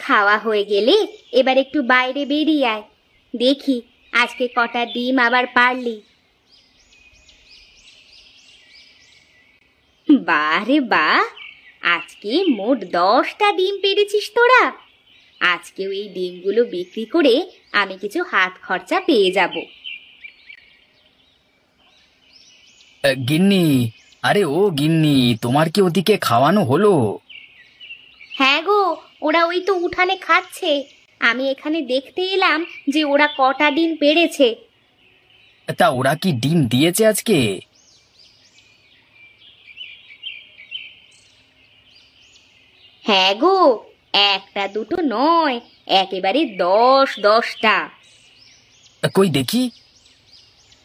খাওয়া হয়ে গেলে এবার একটু বাইরে বেরিয়ে আয়, দেখি আজকে কটা ডিম আবার পারলি। বাহ রে বাহ, আজকে মোট 10টা ডিম পেড়েছিস তোরা। আজকেও এই ডিমগুলো বিক্রি করে আমি কিছু হাত খরচা পেয়ে যাব। গিন্নি, আরে ও গিন্নি, তোমার কি ওদিকে খাওয়ানো হলো? হ্যাঁ গো, ওরা ওই তো উঠানে খাচ্ছে। আমি এখানে দেখতে এলাম যে ওরা কটা ডিম পেড়েছে। তা ওরা কি ডিম দিয়েছে আজকে? হ্যাঁ গো, একটা দুটো নয়, একেবারে 10-10টা। কই দেখি।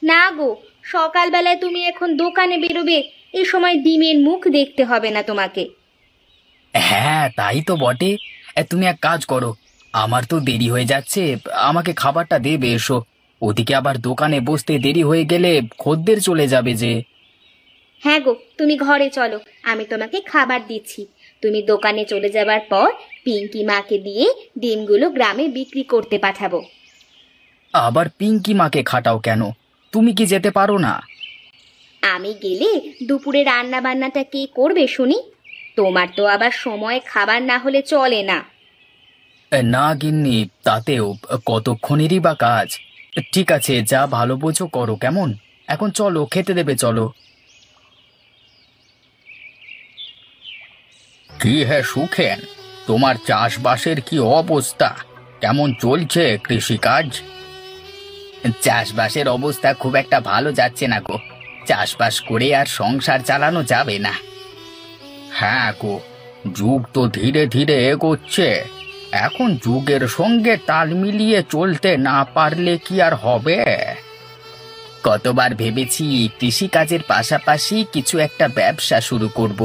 না গো, সকালবেলায় তুমি এখন দোকানে বেরোবে, এই সময় ডিমের মুখ দেখতে হবে না তোমাকে। হ্যাঁ তাই তো বটে। তুমি এক কাজ করো, আমার তো দেরি হয়ে যাচ্ছে, আমাকে খাবারটা দেবে এসো। ওদিকে আবার দোকানে বসতে দেরি হয়ে গেলে খদ্দের চলে যাবে যে। হ্যাঁ গো, তুমি ঘরে চলো, আমি তোমাকে খাবার দিচ্ছি। তুমি দোকানে চলে যাবার পর পিঙ্কি মাকে দিয়ে ডিমগুলো গ্রামে বিক্রি করতে পাঠাবো। আবার পিঙ্কি মাকে খাটাও কেন? তুমি কি যেতে পারো না? আমি গেলে দুপুরে রান্না বান্নাটা কে করবে শুনি? তোমার তো আবার সময় খাবার না হলে চলে না। না গিন্নি, তাতেও কতক্ষণেরই বা কাজ। ঠিক আছে, যা ভালো বোঝো করো, কেমন? এখন চলো, খেতে দেবে, চলো। কি হে সুখেন, তোমার চাষবাসের কি অবস্থা? কেমন চলছে কৃষিকাজ? চাষবাসের অবস্থা খুব একটা ভালো যাচ্ছে না গো। চাষবাস করে আর সংসার চালানো যাবে না। হ্যাঁ গো, যুগ তো ধীরে ধীরে এগোচ্ছে। এখন যুগের সঙ্গে তাল মিলিয়ে চলতে না পারলে কি আর হবে? কতবার ভেবেছি কৃষিকাজের পাশাপাশি কিছু একটা ব্যবসা শুরু করব,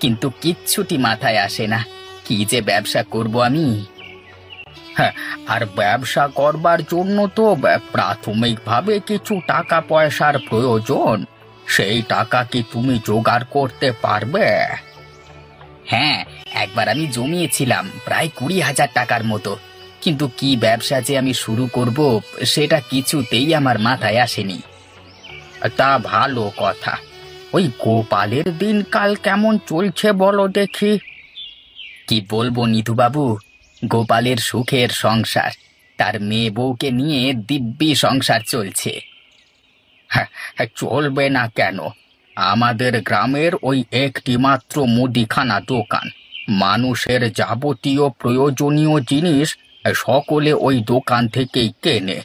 কিন্তু কিচ্ছুটি মাথায় আসে না। কি যে ব্যবসা করব আমি। হ্যাঁ, আর ব্যবসা করবার জন্য তো প্রাথমিকভাবে কিছু টাকা পয়সার প্রয়োজন। সেই টাকা কি তুমি জোগাড় করতে পারবে? হ্যাঁ, একবার আমি জমিয়েছিলাম প্রায় 20,000 টাকার মতো, কিন্তু কি ব্যবসা যে আমি শুরু করব সেটা কিছুতেই আমার মাথায় আসেনি। তা ভালো কথা। ওই গোপালের দিনকাল কেমন চলছে বলো দেখি। কি বলবো নিধু বাবু, গোপালের সুখের সংসার, তার মেয়ে বউকে নিয়ে দিব্যি সংসার চলছে। হ্যাঁ, চলবে না কেন? আমাদের গ্রামের ওই একটি মাত্র মুদিখানা দোকান, মানুষের যাবতীয় প্রয়োজনীয় জিনিস সকলে ওই দোকান থেকেই কেনে।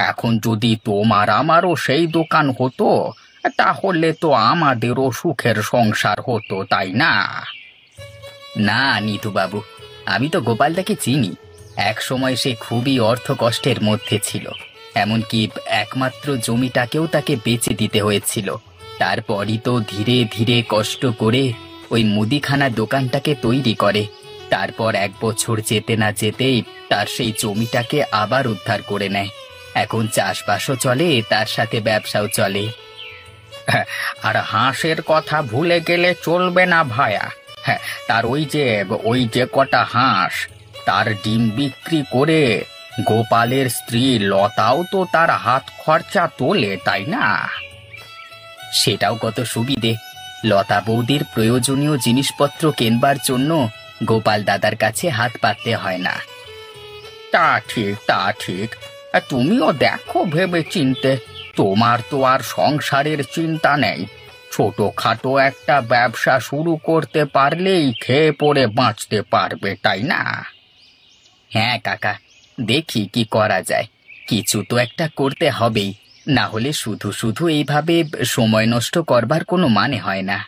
এখন যদি তোমার আমারও সেই দোকান হতো, তাহলে তো আমাদেরও সুখের সংসার হতো, তাই না? না নিতু বাবু, আমি তো গোপালদাকে চিনি। এক সময় সে খুবই অর্থ কষ্টের মধ্যে ছিল, এমনকি একমাত্র জমিটাকেও তাকে বেচে দিতে হয়েছিল। তারপরই তো ধীরে ধীরে কষ্ট করে ওই মুদিখানা দোকানটাকে তৈরি করে। তারপর 1 বছর যেতে না যেতেই তার সেই জমিটাকে আবার উদ্ধার করে নেয়। এখন চাষবাসও চলে, তার সাথে ব্যবসাও চলে। হ্যাঁ, আর হাঁসের কথা ভুলে গেলে চলবে না ভায়া। হ্যাঁ, তার ওই যে কটা হাঁস, তার ডিম বিক্রি করে গোপালের স্ত্রী লতাও তো তার হাত খরচা তোলে, তাই না? সেটাও কত সুবিধে। লতা বৌদির প্রয়োজনীয় জিনিসপত্র কেনবার জন্য গোপাল দাদার কাছে হাত পাততে হয় না। তা ঠিক, তা ঠিক। তুমিও দেখো ভেবে চিনতে, তোমার তো আর সংসারের চিন্তা নেই। ছোটখাটো একটা ব্যবসা শুরু করতে পারলেই খেয়ে পড়ে বাঁচতে পারবে, তাই না? হ্যাঁ কাকা, দেখি কি করা যায়। কিছু তো একটা করতে হবেই, না হলে শুধু শুধু এইভাবে সময় নষ্ট করবার কোনো মানে হয় না।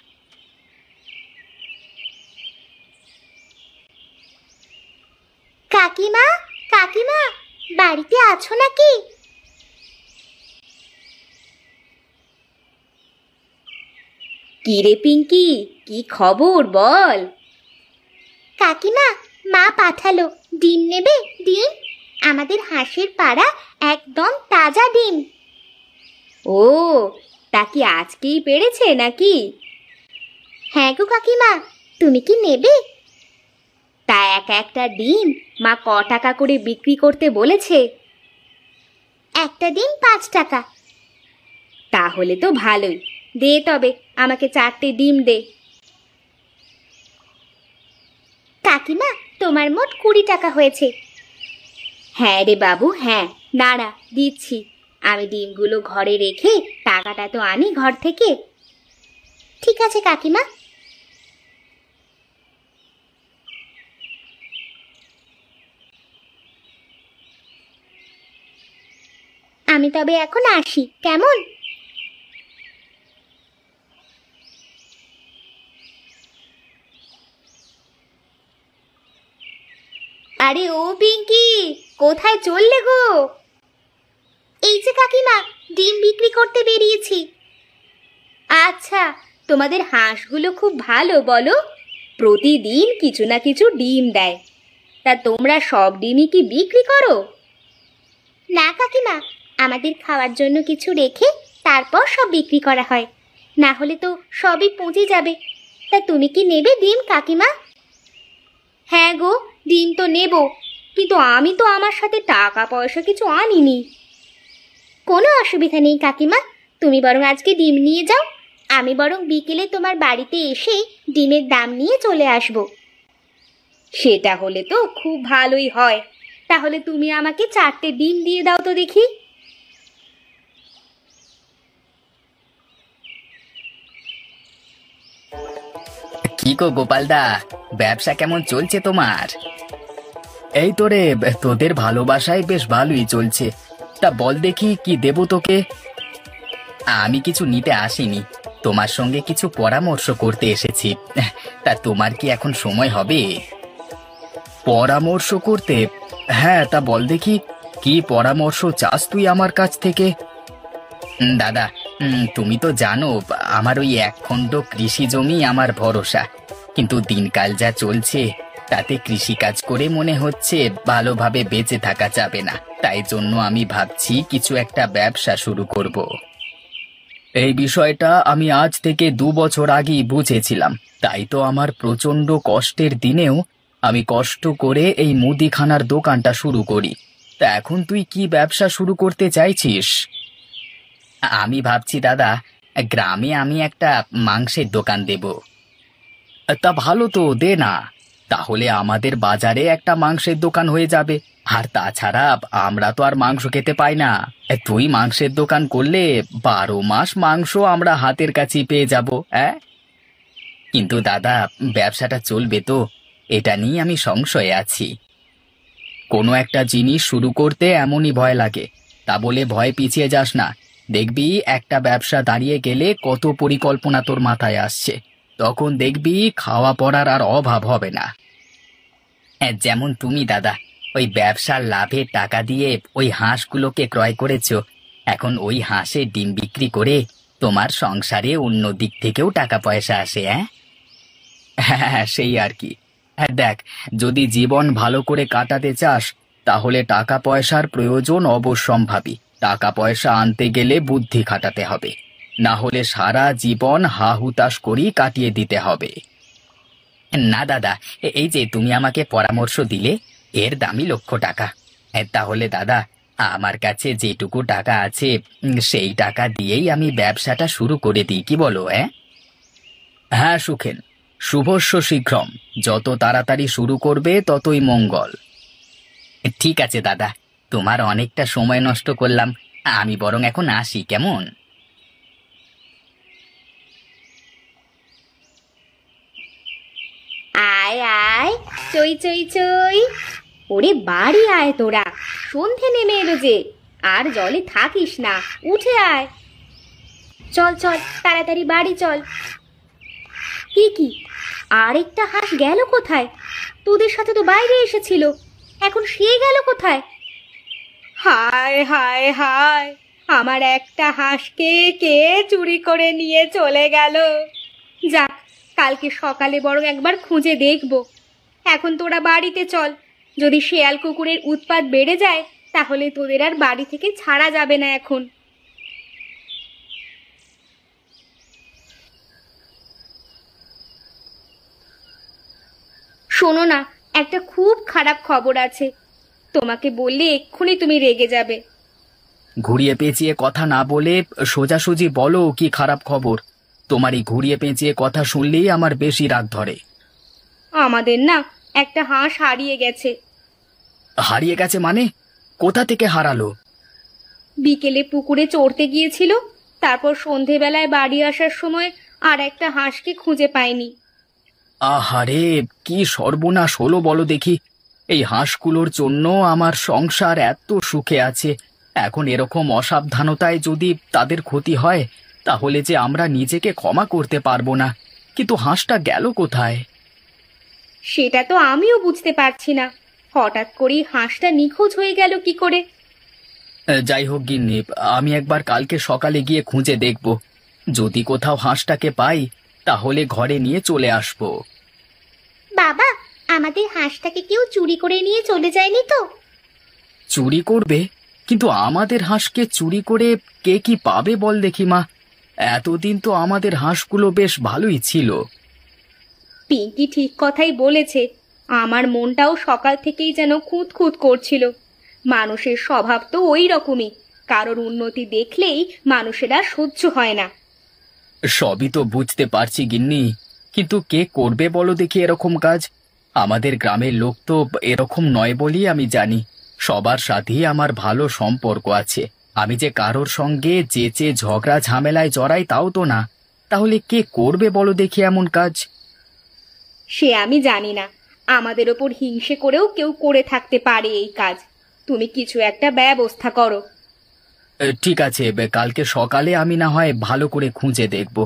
কাকিমা, কাকিমা, বাড়িতে আছো নাকি? কি রে পিঙ্কি, কি খবর বল? কাকিমা, মা পাঠালো ডিম নেবে, ডিম। আমাদের হাঁসের পাড়া একদম তাজা ডিম। ও, তা কি আজকেই পেড়েছে নাকি? হ্যাঁ গো কাকিমা, তুমি কি নেবে? তা একটা ডিম মা ক টাকা করে বিক্রি করতে বলেছে? একটা ডিম 5 টাকা। তাহলে তো ভালোই। দে তবে, আমাকে 4টে ডিম দে। কাকিমা, তোমার মোট 20 টাকা হয়েছে। হ্যাঁ রে বাবু, হ্যাঁ। দাঁড়া, দিচ্ছি। আমি ডিমগুলো ঘরে রেখে টাকাটা তো আনি ঘর থেকে। ঠিক আছে কাকিমা। আমি তবে এখন আসি, কেমন? আরে ও পিঙ্কি, কোথায় চললে গো? এই যে কাকিমা, ডিম বিক্রি করতে বেরিয়েছি। আচ্ছা, তোমাদের হাঁসগুলো খুব ভালো বলো? প্রতিদিন কিছু না কিছু ডিম দেয়। তা তোমরা সব ডিমই কি বিক্রি করো? না কাকিমা, আমাদের খাওয়ার জন্য কিছু রেখে তারপর সব বিক্রি করা হয়, না হলে তো সবই পচে যাবে। তা তুমি কি নেবে ডিম কাকিমা? হ্যাঁ গো, ডিম তো নেব, কিন্তু আমি তো আমার সাথে টাকা পয়সা কিছু আনিনি। কোনো অসুবিধা নেই কাকিমা, তুমি বরং আজকে ডিম নিয়ে যাও। আমি বরং বিকেলে তোমার বাড়িতে এসে ডিমের দাম নিয়ে চলে আসব। সেটা হলে তো খুব ভালোই হয়। তাহলে তুমি আমাকে 4টে ডিম দিয়ে দাও তো দেখি। কি গো গোপালদা, ব্যবসা কেমন চলছে তোমার? এই তো রে, তোদের ভালোবাসায় বেশ ভালোই চলছে। তা বল দেখি কি দেবো তোকে? আমি কিছু নিতে আসিনি, তোমার সঙ্গে কিছু পরামর্শ করতে এসেছি। তা তোমার কি এখন সময় হবে? পরামর্শ করতে? হ্যাঁ, তা বল দেখি কি পরামর্শ চাস তুই আমার কাছ থেকে? দাদা, তুমি তো জানো আমার ওই 1 খণ্ড কৃষি জমি আমার ভরসা। কিন্তু দিনকাল যা চলছে তাতে কৃষিকাজ করে মনে হচ্ছে ভালোভাবে বেঁচে থাকা যাবে না। তাই জন্য আমি ভাবছি কিছু একটা ব্যবসা শুরু করব। এই বিষয়টা আমি আজ থেকে 2 বছর আগেই বুঝেছিলাম। তাই তো আমার প্রচণ্ড কষ্টের দিনেও আমি কষ্ট করে এই মুদিখানার দোকানটা শুরু করি। তা এখন তুই কি ব্যবসা শুরু করতে চাইছিস? আমি ভাবছি দাদা, গ্রামে আমি একটা মাংসের দোকান দেব। তা ভালো তো, দে না। তাহলে আমাদের বাজারে একটা মাংসের দোকান হয়ে যাবে। আর তাছাড়া আমরা তো আর মাংস খেতে পাই না। তুই মাংসের দোকান করলে 12 মাস মাংস আমরা হাতের কাছেই পেয়ে যাব। হ্যাঁ, কিন্তু দাদা, ব্যবসাটা চলবে তো? এটা নিয়ে আমি সংশয়ে আছি। কোনো একটা জিনিস শুরু করতে এমনই ভয় লাগে, তা বলে ভয় পিছিয়ে যাস না। দেখবি একটা ব্যবসা দাঁড়িয়ে গেলে কত পরিকল্পনা তোর মাথায় আসছে। তখন দেখবি খাওয়া পড়ার আর অভাব হবে না। যেমন তুমি দাদা, ওই ব্যবসার লাভের টাকা দিয়ে ওই হাঁসগুলোকে ক্রয় করেছো। এখন ওই হাঁসের ডিম বিক্রি করে তোমার সংসারে অন্য দিক থেকেও টাকা পয়সা আসে। হ্যাঁ, সেই আর কি। হ্যাঁ দেখ, যদি জীবন ভালো করে কাটাতে চাস তাহলে টাকা পয়সার প্রয়োজন অবশ্যম্ভাবী। টাকা পয়সা আনতে গেলে বুদ্ধি খাটাতে হবে, না হলে সারা জীবন হা হুতাশ করেই কাটিয়ে দিতে হবে। না দাদা, এই যে তুমি আমাকে পরামর্শ দিলে, এর দামই লক্ষ টাকা। তাহলে দাদা, আমার কাছে যেটুকু টাকা আছে সেই টাকা দিয়েই আমি ব্যবসাটা শুরু করে দিই, কি বলো? হ্যাঁ সুখেন, শুভস্য শীঘ্রম। যত তাড়াতাড়ি শুরু করবে ততই মঙ্গল। ঠিক আছে দাদা, তোমার অনেকটা সময় নষ্ট করলাম। আমি বরং এখন আসি, কেমন? আয় আয়, চই চই চই। ওরে বাড়ি আয় তোরা, সন্ধে নেমে এলো যে। আর জলে থাকিস না, উঠে আয়। চল চল, তাড়াতাড়ি বাড়ি চল। কি আরেকটা হাঁস গেল কোথায়? তোদের সাথে তো বাইরে এসেছিল, এখন সে গেল কোথায়? হায় হায় হায়, আমার একটা হাঁসকে কে চুরি করে নিয়ে চলে গেল। যাক, কালকে সকালে বরং একবার খুঁজে দেখব। এখন তোরা বাড়িতে চল। যদি শেয়াল কুকুরের উৎপাত বেড়ে যায় তাহলে তোদের আর বাড়ি থেকে ছাড়া যাবে না এখন। শোনো না, একটা খুব খারাপ খবর আছে। তোমাকে বললে এক্ষুনি তুমি রেগে যাবে। ঘুরিয়ে পেঁচিয়ে কথা না বলে সোজাসুজি বলো কি খারাপ খবর। তোমার এই ঘুরিয়ে পেঁচিয়ে কথা শুনলেই আমার বেশি রাগ ধরে। আমাদের না একটা হাঁস হারিয়ে গেছে। হারিয়ে গেছে মানে? কোথা থেকে হারালো? বিকেলে পুকুরে চড়তে গিয়েছিল, তারপর সন্ধেবেলায় বাড়ি আসার সময় আর একটা হাঁসকে খুঁজে পায়নি। আহারে, কি সর্বনাশ হলো বলো দেখি। এই হাঁসগুলোর জন্য আমার সংসার এত সুখে আছে, এখন এরকম অসাবধানতায় যদি তাদের ক্ষতি হয় তাহলে যে আমরা নিজেকে ক্ষমা করতে পারবো না। কিন্তু হাঁসটা গেল কোথায়? সেটা তো আমিও বুঝতে পারছি না, হঠাৎ করেই হাঁসটা নিখোঁজ হয়ে গেল কি করে। যাই হোক গিন্নি, আমি একবার কালকে সকালে গিয়ে খুঁজে দেখব। যদি কোথাও হাঁসটাকে পাই তাহলে ঘরে নিয়ে চলে আসবো। বাবা, আমাদের হাঁসটাকে কেউ চুরি করে নিয়ে চলে যায়নি তো? চুরি করবে? কিন্তু আমাদের হাঁসকে চুরি করে কে কি পাবে বল দেখি মা। এতদিন তো আমাদের হাঁসগুলো বেশ ভালোই ছিল। পিঙ্কি ঠিক কথাই বলেছে। আমার মনটাও সকাল থেকেই যেন খুঁত খুঁত করছিল। মানুষের স্বভাব তো ওই রকমই, কারোর উন্নতি দেখলেই মানুষের আর সহ্য হয় না। সবই তো বুঝতে পারছি গিন্নি, কিন্তু কে করবে বলো দেখি এরকম কাজ? আমাদের গ্রামের লোক তো এরকম নয় বলেই আমি জানি। সবার সাথেই আমার ভালো সম্পর্ক আছে। আমি যে কারোর সঙ্গে যেচে ঝগড়া ঝামেলায় জড়াই তাও তো না। তাহলে কে করবে বলো দেখি এমন কাজ? সে আমি জানি না, আমাদের ওপর হিংসে করেও কেউ করে থাকতে পারে এই কাজ। তুমি কিছু একটা ব্যবস্থা করো। ঠিক আছে, কালকে সকালে আমি না হয় ভালো করে খুঁজে দেখব।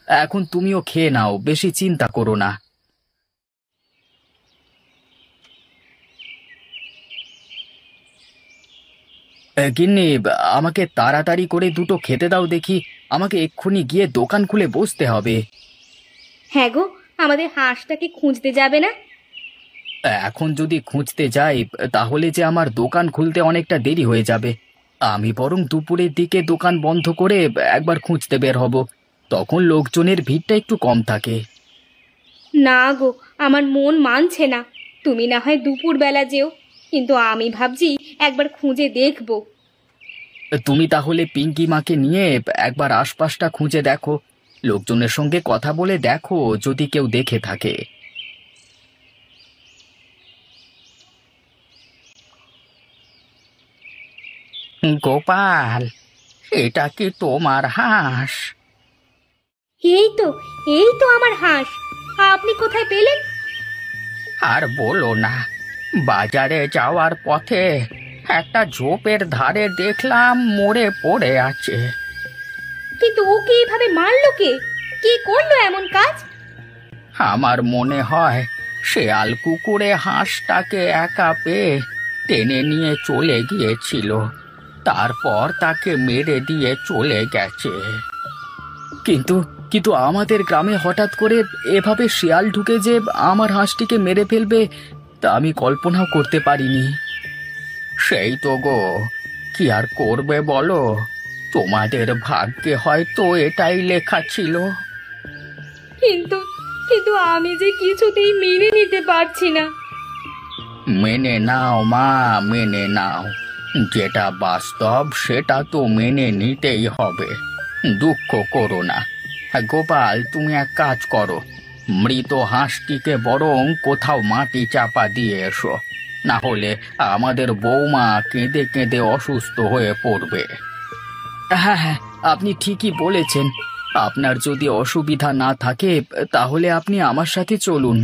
এখন তুমিও খেয়ে নাও, বেশি চিন্তা করো না। গিন্নি, আমাকে তাড়াতাড়ি করে দুটো খেতে দাও দেখি। আমাকে এক্ষুনি গিয়ে দোকান খুলে বসতে হবে। হ্যাঁ গো, আমাদের হাঁসটাকে খুঁজতে যাবে না? এখন যদি খুঁজতে যাই তাহলে যে আমার দোকান খুলতে অনেকটা দেরি হয়ে যাবে। আমি বরং দুপুরের দিকে দোকান বন্ধ করে একবার খুঁজতে বের হব। তখন লোকজনের ভিড়টা একটু কম থাকে। না গো, আমার মন মানছে না। তুমি না হয় দুপুর বেলা যেও, কিন্তু আমি ভাবছি একবার খুঁজে দেখবো। তুমি তাহলে পিঙ্কি মাকে নিয়ে একবার আশপাশটা খুঁজে দেখো। লোকজনের সঙ্গে কথা বলে দেখো যদি কেউ দেখে থাকে। গোপাল, এটা কি তোমার হাঁস? এই তো, এই তো আমার হাঁস। আপনি কোথায় পেলেন? আর বলো না, বাজারে যাওয়ার পথে একটা ঝোপের ধারে দেখলাম মরে পড়ে আছে। কিন্তু ওকে এইভাবে মারলো কে? কে করলো এমন কাজ? আমার মনে হয় শেয়াল কুকুরে হাঁসটাকে একা পেয়ে টেনে নিয়ে চলে গিয়েছিল, তারপর তাকে মেরে দিয়ে চলে গেছে। কিন্তু কিন্তু আমাদের গ্রামে হঠাৎ করে এভাবে শিয়াল ঢুকে যে আমার হাঁসটিকে মেরে ফেলবে তা আমি কল্পনাও করতে পারিনি। সেই তো গো, কি আর করবে বলো, তোমাদের ভাগ্যে হয়তো এটাই লেখা ছিল। কিন্তু কিন্তু আমি যে কিছুতেই মেনে নিতে পারছি না। মেনে নাও মা, মেনে নাও। যেটা বাস্তব সেটা তো মেনে নিতেই হবে। দুঃখ করো না। গোপাল, তুমি এক কাজ করো, মৃত হাঁসটিকে বরং কোথাও মাটি চাপা দিয়ে এসো, না হলে আমাদের বৌমা কেঁদে কেঁদে অসুস্থ হয়ে পড়বে। হ্যাঁ হ্যাঁ, আপনি ঠিকই বলেছেন। আপনার যদি অসুবিধা না থাকে তাহলে আপনি আমার সাথে চলুন।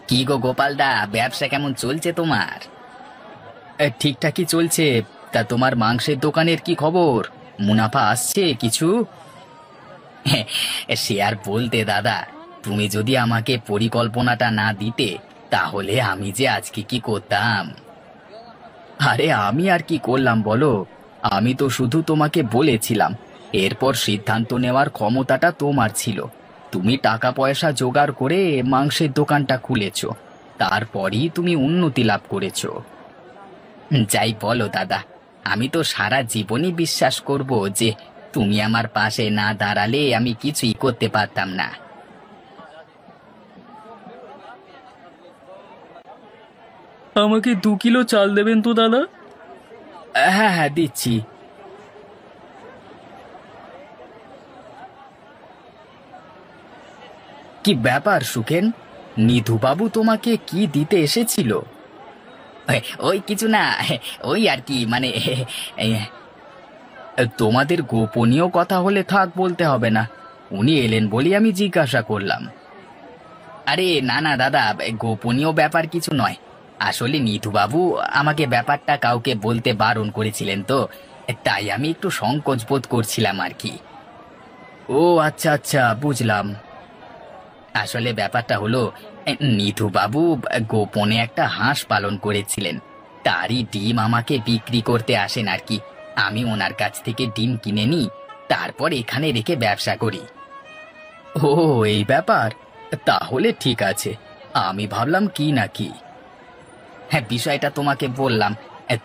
কি গো গোপালদা, ব্যবসা কেমন চলছে তোমার? ঠিকঠাকই চলছে। তা তোমার মাংসের দোকানের কি খবর? মুনাফা আসছে কিছু? সে আর বলতে দাদা, তুমি যদি আমাকে পরিকল্পনাটা না দিতে তাহলে আমি যে আজকে কি করতাম। আরে আমি আর কি করলাম বলো, আমি তো শুধু তোমাকে বলেছিলাম, এরপর সিদ্ধান্ত নেওয়ার ক্ষমতাটা তোমার ছিল। তুমি টাকা পয়সা জোগাড় করে মাংসের দোকানটা খুলেছো, তারপরই তুমি উন্নতি লাভ করেছো। যাই বলো দাদা, আমি তো সারা জীবনই বিশ্বাস করব যে তুমি আমার পাশে না দাঁড়ালে আমি কিছুই করতে পারতাম না। আমাকে 2 কিলো চাল দেবেন তো দাদা? হ্যাঁ হ্যাঁ দিচ্ছি। কি ব্যাপার সুখেন, নিধুবাবু তোমাকে কি দিতে এসেছিল? ওই কিছু না, ওই আর কি, মানে তোমাদের গোপনীয় কথা হলে থাক, বলতে হবে না। উনি এলেন বলি আমি জিজ্ঞাসা করলাম। আরে না না দাদা, গোপনীয় ব্যাপার কিছু নয়। আসলে নিধুবাবু আমাকে ব্যাপারটা কাউকে বলতে বারণ করেছিলেন, তো তাই আমি একটু সংকোচ বোধ করছিলাম আর কি। ও আচ্ছা আচ্ছা, বুঝলাম। আসলে ব্যাপারটা হলো, নিধুবাবু গোপনে একটা হাঁস পালন করেছিলেন। তারই ডিম আমাকে বিক্রি করতে আসেন আর কি। আমি ওনার কাছ থেকে ডিম কিনে নিই, তারপর এখানে রেখে ব্যবসা করি। ও এই ব্যাপার, তাহলে ঠিক আছে। আমি ভাবলাম কি না কি। হ্যাঁ, বিষয়টা তোমাকে বললাম,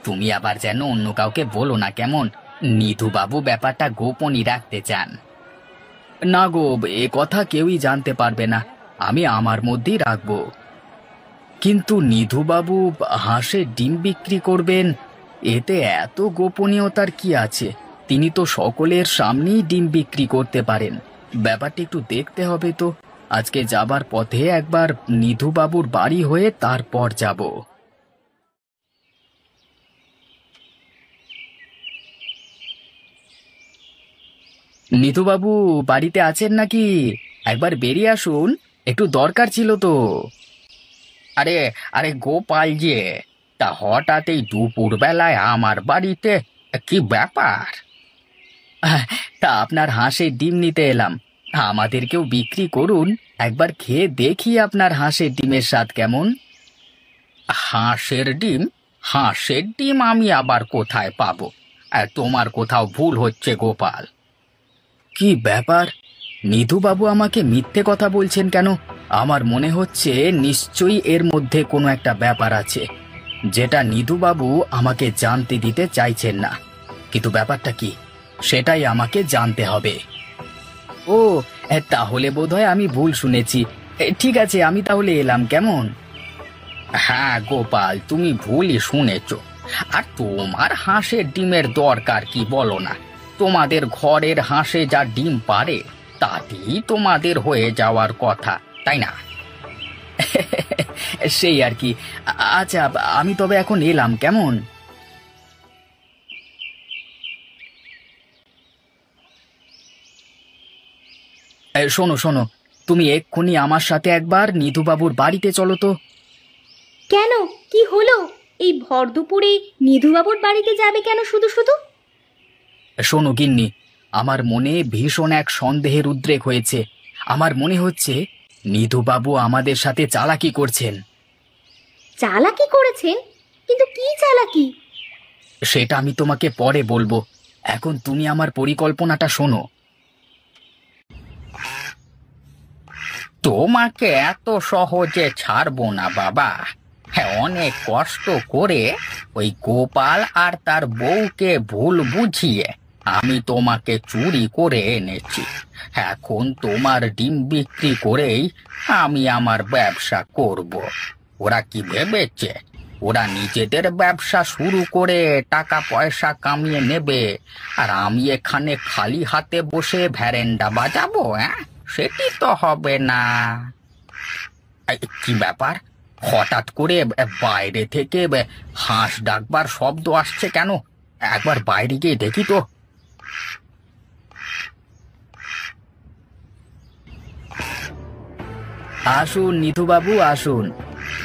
তুমি আবার যেন অন্য কাউকে বলো না, কেমন? নিধুবাবু ব্যাপারটা গোপনই রাখতে চান। না গো, এ কথা কেউই জানতে পারবে না, আমি আমার মধ্যেই রাখবো। কিন্তু নিধুবাবু হাঁসের ডিম বিক্রি করবেন, এতে এত গোপনীয়তার কি আছে? তিনি তো সকলের সামনেই ডিম বিক্রি করতে পারেন। ব্যাপারটা একটু দেখতে হবে তো। আজকে যাবার পথে একবার নিধুবাবুর বাড়ি হয়ে তারপর যাব। নিধুবাবু বাড়িতে আছেন নাকি? একবার বেরিয়ে আসুন, একটু দরকার ছিল তো। আরে আরে গোপাল যে, তা হঠাৎ এই দুপুর বেলায় আমার বাড়িতে, কি ব্যাপার? তা আপনার হাঁসের ডিম নিতে এলাম। আমাদেরকেও বিক্রি করুন, একবার খেয়ে দেখি আপনার হাঁসের ডিমের স্বাদ কেমন। হাঁসের ডিম? হাঁসের ডিম আমি আবার কোথায় পাবো? তোমার কোথাও ভুল হচ্ছে গোপাল। কি ব্যাপার, নিধুবাবু আমাকে মিথ্যে কথা বলছেন কেন? আমার মনে হচ্ছে নিশ্চয়ই এর মধ্যে কোনো একটা ব্যাপার আছে, যেটা নিধুবাবু আমাকে জানতে দিতে চাইছেন না। কিন্তু ব্যাপারটা কি, সেটাই আমাকে জানতে হবে। ও, তাহলে বোধহয় আমি ভুল শুনেছি। ঠিক আছে, আমি তাহলে এলাম, কেমন? হ্যাঁ গোপাল, তুমি ভুলই শুনেছ। আর তোমার হাঁসের ডিমের দরকার কি বলো না? তোমাদের ঘরের হাঁসে যা ডিম পারে, তাতেই তোমাদের হয়ে যাওয়ার কথা, তাই না? সেই আর কি। আচ্ছা, আমি তবে এখন এলাম, কেমন? শোনো শোনো, তুমি এক্ষুনি আমার সাথে একবার নিধুবাবুর বাড়িতে চলো তো। কেন, কি হলো? এই ভর দুপুরে নিধুবাবুর বাড়িতে যাবে কেন শুধু শুধু? শোনো গিন্নি, আমার মনে ভীষণ এক সন্দেহের উদ্রেক হয়েছে। আমার মনে হচ্ছে নিধুবাবু আমাদের সাথে চালাকি করছেন। চালাকি করেছেন? কিন্তু কি চালাকি? সেটা আমি তোমাকে পরে বলবো, এখন তুমি আমার পরিকল্পনাটা শোনো। তোমাকে এত সহজে ছাড়বো না বাবা। হ্যাঁ, অনেক কষ্ট করে ওই গোপাল আর তার বউকে ভুল বুঝিয়ে আমি তোমাকে চুরি করে এনেছি। এখন তোমার ডিম বিক্রি করেই আমি আমার ব্যবসা করব। ওরা কি ভেবেছে ওরা নিজেদের ব্যবসা শুরু করে টাকা পয়সা কামিয়ে নেবে, আর আমি এখানে খালি হাতে বসে ভ্যারেন্ডা বাজাবো? সেটি তো হবে না। কি ব্যাপার, হঠাৎ করে বাইরে থেকে হাঁস ডাকবার শব্দ আসছে কেন? একবার বাইরে গিয়ে দেখি তো। আসুন নিধুবাবু, আসুন।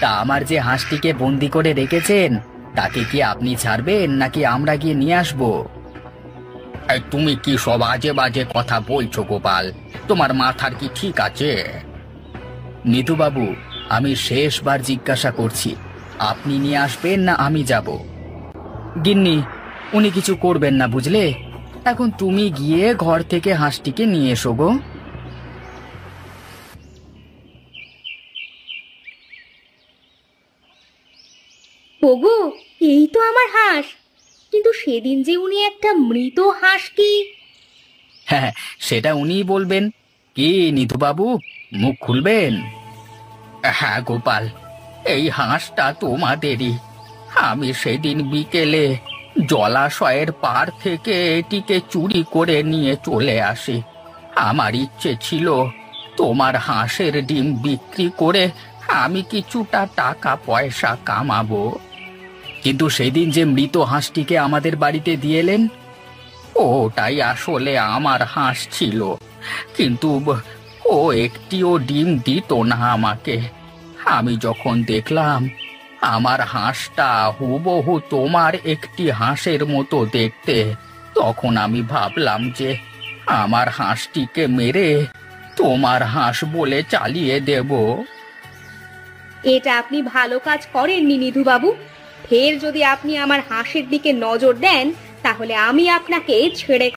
তা আমার যে হাঁসটিকে বন্দি করে রেখেছেন, তাকে কি আপনি ছাড়বেন নাকি আমরা গিয়ে নিয়ে আসবো? তুমি কি সব আজে বাজে কথা বলছো গোপাল? তোমার মাথার কি ঠিক আছে? নিধুবাবু, আমি শেষবার জিজ্ঞাসা করছি, আপনি নিয়ে আসবেন না আমি যাব? গিন্নি, উনি কিছু করবেন না, বুঝলে? এখন তুমি গিয়ে ঘর থেকে হাঁসটিকে নিয়ে এসো গো। ওগো, এই তো আমার হাঁস। কিন্তু সেদিন যে উনি একটা মৃত হাঁসকে। হ্যাঁ, সেটা উনিই বলবেন। কি নিধুবাবু, মুখ খুলবেন? হ্যাঁ গোপাল, এই হাঁসটা তোমাদেরই। আমি সেদিন বিকেলে জলাশয়ের পার থেকে এটিকে চুরি করে নিয়ে চলে আসি। আমার ইচ্ছে ছিল তোমার হাঁসের ডিম বিক্রি করে আমি কিছুটা টাকা পয়সা কামাবো। কিন্তু সেদিন যে মৃত হাঁসটিকে আমাদের বাড়িতে দিয়ে এলেন, ওটাই আসলে আমার হাঁস ছিল। কিন্তু ও একটিও ডিম দিত না আমাকে। আমি যখন দেখলাম আমার হাঁসটা হুবহু তোমার একটি হাঁসের মতো দেখতে, তখন আমি ভাবলাম যে আমার হাঁসটিকে মেরে তোমার হাঁস বলে চালিয়ে দেব। এটা আপনি ভালো কাজ করেননি নিধুবাবু। ফের যদি আপনি আমার হাঁসের দিকে নজর দেন তাহলে আমি আপনাকে ছেড়ে